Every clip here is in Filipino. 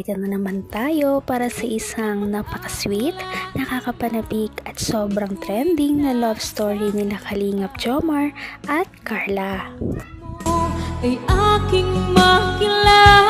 Narito na naman tayo para sa isang napaka-sweet, nakakapanabik at sobrang trending na love story nila Kalingap Jomar at Carla. Ay aking makilala.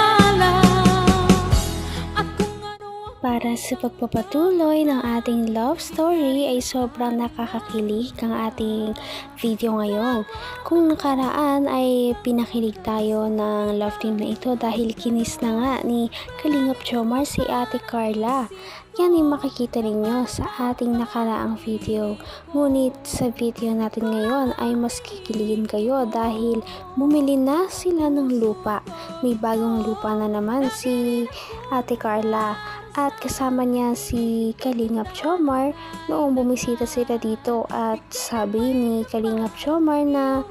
Para sa pagpapatuloy ng ating love story ay sobrang nakakakilig ang ating video ngayon. Kung nakaraan ay pinakilig tayo ng love team na ito dahil kinis na nga ni Kalingap Jomar si Ate Carla. Yan ay makikita ninyo sa ating nakaraang video. Ngunit sa video natin ngayon ay mas kikiligin kayo dahil bumili na sila ng lupa. May bagong lupa na naman si Ate Carla. At kasama niya si Kalingap Jomar noong bumisita sila dito at sabi ni Kalingap Jomar na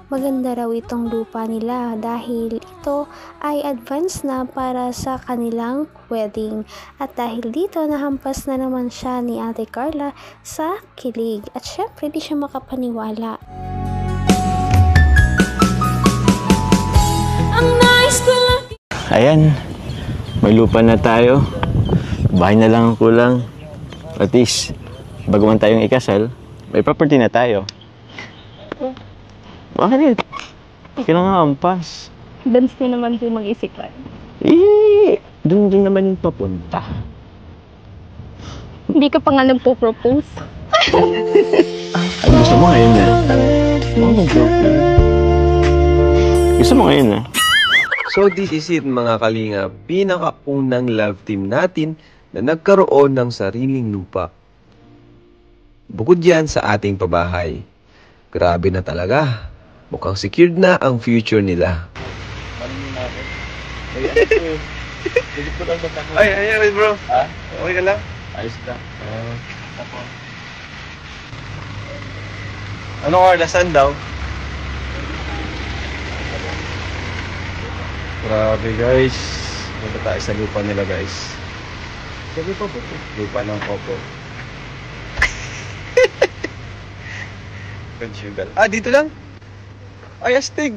maganda raw itong lupa nila dahil ito ay advance na para sa kanilang wedding. At dahil dito nahampas na naman siya ni Ate Carla sa kilig at syempre di siya makapaniwala. Ayan, may lupa na tayo. Bahay na lang ang kulang. At least, bago man tayong ikasal, may property na tayo. Bakit? Kailangan ampas. Dance nyo naman po mag-isipan. Doon din naman yung papunta. Hindi ka pa nga nagpo-propose. Ay, gusto mo ngayon na? Gusto mo ngayon na? So this is it mga Kalingap, pinakaunang love team natin na nagkaroon ng sariling lupa. Bukod yan sa ating pabahay. Grabe na talaga. Mukhang secured na ang future nila. Ay, bro. Ha? Okay ka lang? Ayos lang. Anong orasan daw? Grabe guys. Punta tayo sa lupa nila guys. Sabi pa po. Lupa ng Coco. Conjugal. Dito lang? Ay, astig.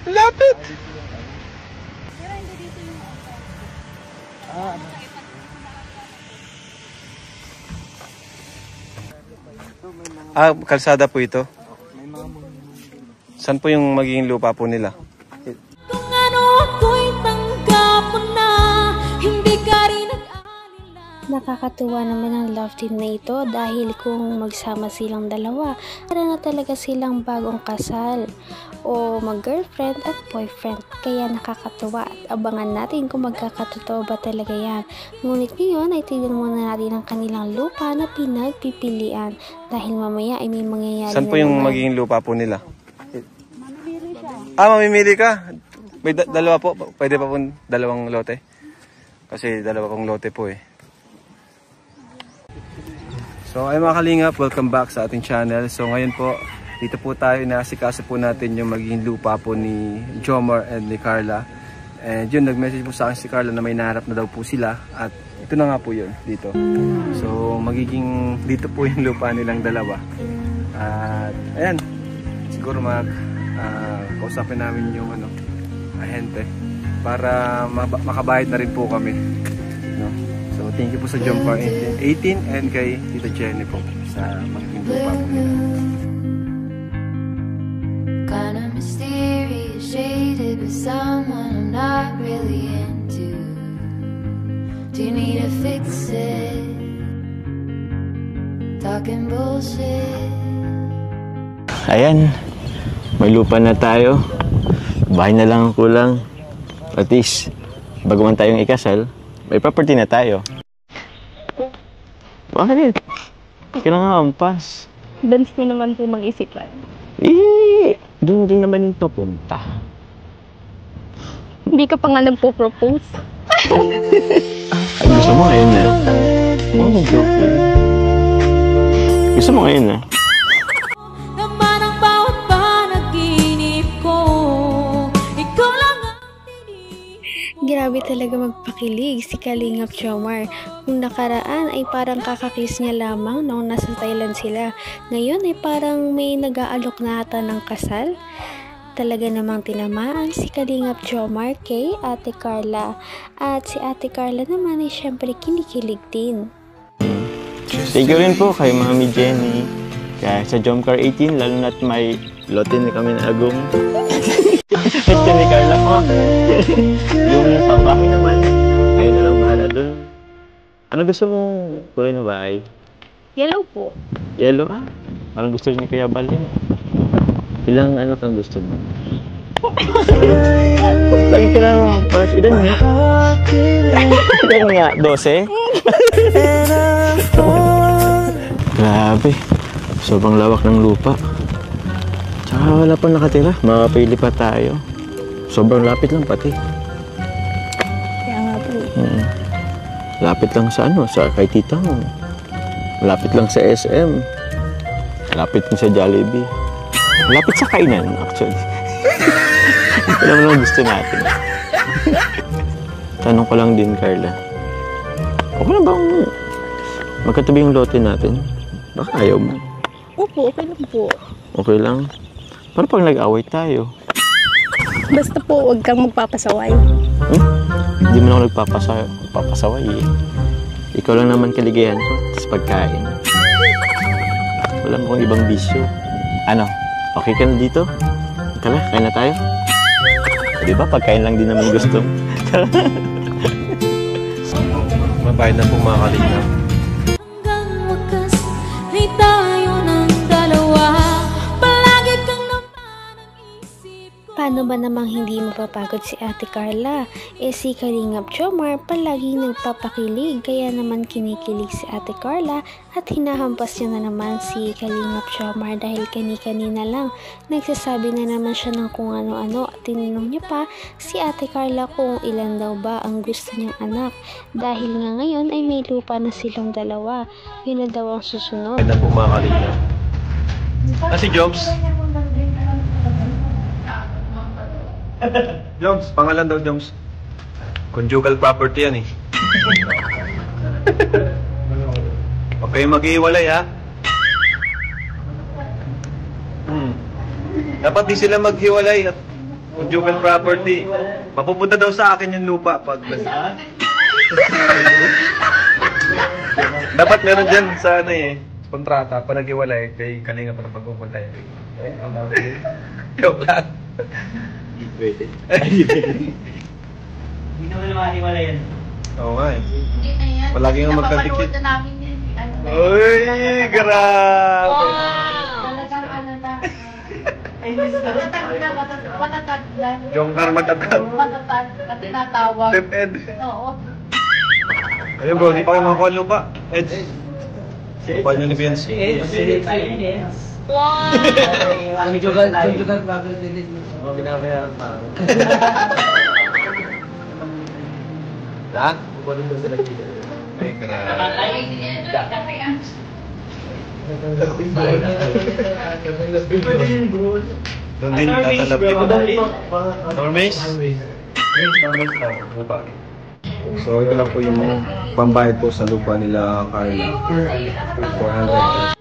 Lapit. Kalsada po ito. Saan po yung magiging lupa po nila? Kung ano ako'y tanggap mo na, hindi ka rin nag-alila. Nakakatuwa naman ang love team na ito dahil kung magsama silang dalawa, para na talaga silang bagong kasal o mag-girlfriend at boyfriend. Kaya nakakatuwa at abangan natin kung magkakatotoo ba talaga yan. Ngunit ngayon ay tignan muna natin ang kanilang lupa na pinagpipilian dahil mamaya ay may mangyayari. Saan po yung magiging lupa po nila? Mamimili ka? May dalawa po? Pwede pa po dalawang lote? Kasi dalawa pong lote po eh. So ay mga Kalingap, welcome back sa ating channel. So ngayon po, dito po tayo, inaasikaso po natin yung magiging lupa po ni Jomar and ni Carla. And yun, nag-message po sa akin si Carla na may naharap na daw po sila. At ito na nga po yun, dito. So magiging dito po yung lupa nilang dalawa. At ayan, siguro kausapin namin yung ahente para makabayad na rin po kami, no? So thank you po sa Jomar 18 and kay Tita Jenny po sa magiging lupa po nila. Kinda mysterious, shaded with someone I'm not really into. Do you need to fix it? Talking bullshit. Ayan, may lupa na tayo. Bahay na lang ang kulang. At least, bago man tayong ikasal, may property na tayo. Bakit? Kailangan ampas. Dance nyo naman po mag-isipan. Doon din naman yung papunta. Hindi ka pa nga nagpo-propose. Ay, gusto mo ngayon na? Gusto mo ngayon na? Naman ang bawat panaginip ko, ikaw lang ang tinig. Grabe talaga magpakilig si Kalingap Jomar. Kung nakaraan ay parang kakakiss niya lamang noong nasa Thailand sila. Ngayon ay parang may nag-aalok na ata ng kasal. talaga namang tinamaan si Kalingap Jomar kay Ate Carla. At si Ate Carla naman ay syempre kinikilig din. Thank you rin po kay Mami Jenny. Kaya sa Jomcar 18, lalo na't may lote na kami na agong. Ito ni Carla po. Yung papahay naman, kayo na lang bahala doon. Ano gusto mong kulay na bahay? Yellow po. Yellow? Parang gusto ni Kuya Balin. Ilang ano kang gusto mo? Lagi ka lang, parang ilan nga? Ilan nga? 12? Grabe. Sobrang lawak ng lupa. Tsaka wala pa nakatira. Makapili pa tayo. Sobrang lapit lang pati. Kaya nga po. Lapit lang sa ano, sa kay tita mo. Lapit lang sa SM. Lapit din sa Jollibee. Lapit sa kainan, actually. Alam mo naman gusto natin. Tanong ko lang din, Carla. Okay na bang magkatabi yung lote natin? Baka ayaw mo. Opo, okay lang po. Okay lang? Paano pag nag-away tayo? Basta po, huwag kang magpapasaway. Hindi mo na ako nagpapasaway eh. Ikaw lang naman kaligayahan ko, tapos pagkain. Wala mo kong ibang bisyo. Ano? Okay ka na dito? Tara, kain na tayo. Di ba? Pagkain lang din naman gusto. Mabayad na po mga kalingap. Hanggang wakas ay tayo ng dalawa. Palagi kang naman ang isip ko. Paano ba namang hindi mapapagod si Ate Carla? Si Kalingap Jomar palaging nagpapakilig, kaya naman kinikilig si Ate Carla at hinahampas niya na naman si Kalingap Jomar dahil kani-kanina lang nagsasabi na naman siya ng kung ano-ano at tinanong niya pa si Ate Carla kung ilan daw ba ang gusto niyang anak dahil nga ngayon ay may lupa na silang dalawa. Yun na daw ang susunod. Mabayad na po mga kalingap. Si Jobs? Joms, pangalan daw Joms. Conjugal property yan eh. Okay, mag-iwalay ha. Dapat di sila maghiwalay. Conjugal property. Mapupunta daw sa akin yung lupa pag... Dapat meron dyan sa ano eh, kontrata, pag naghiwalay, kay Kalinga pa ng pagpupunta yun. Joke lang. Pwede. Hindi naman mahiwala yan. Oo nga eh. Palagi nga magkadikit. namin yan. Uy, grabe. Talagang ano na. Matatag lang. Jongkar matatag. Matatag na tinatawag. Step Ed. Oo. Ayun bro, di pa kayo makakuha lupa. Ed. Kuha nyo ni Vince. Wow! Conjugal property. Binabayaran pa. Ha? Ay, grabe. Doon din tatalab din. Normace? Lupa. So, ito lang po yung pambayad po sa lupa nila Carla. 400.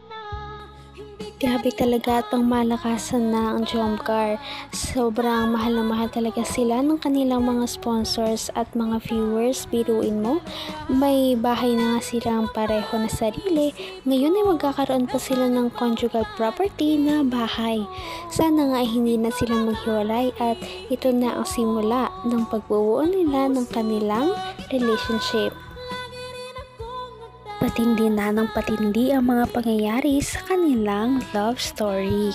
Grabe talaga at pangmalakasan na ang Jomcar. Sobrang mahal na mahal talaga sila ng kanilang mga sponsors at mga viewers. Biruin mo, may bahay na nga silang pareho na sarili. Ngayon ay magkakaroon pa sila ng conjugal property na bahay. Sana nga ay hindi na silang maghiwalay at ito na ang simula ng pagbubuo nila ng kanilang relationship. Patindi na ng patindi ang mga pangyayari sa kanilang love story.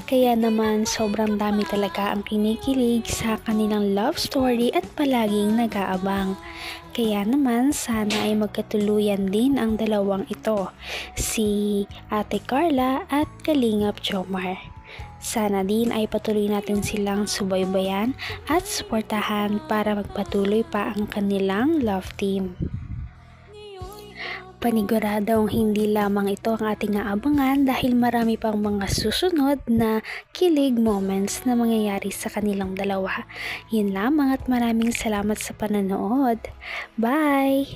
Kaya naman sobrang dami talaga ang kinikilig sa kanilang love story at palaging nag-aabang. Kaya naman sana ay magkatuluyan din ang dalawang ito, si Ate Carla at Kalingap Jomar. Sana din ay patuloy natin silang subaybayan at suportahan para magpatuloy pa ang kanilang love team. Paniguradong hindi lamang ito ang ating aabangan dahil marami pang mga susunod na kilig moments na mangyayari sa kanilang dalawa. Yun lamang at maraming salamat sa pananood. Bye!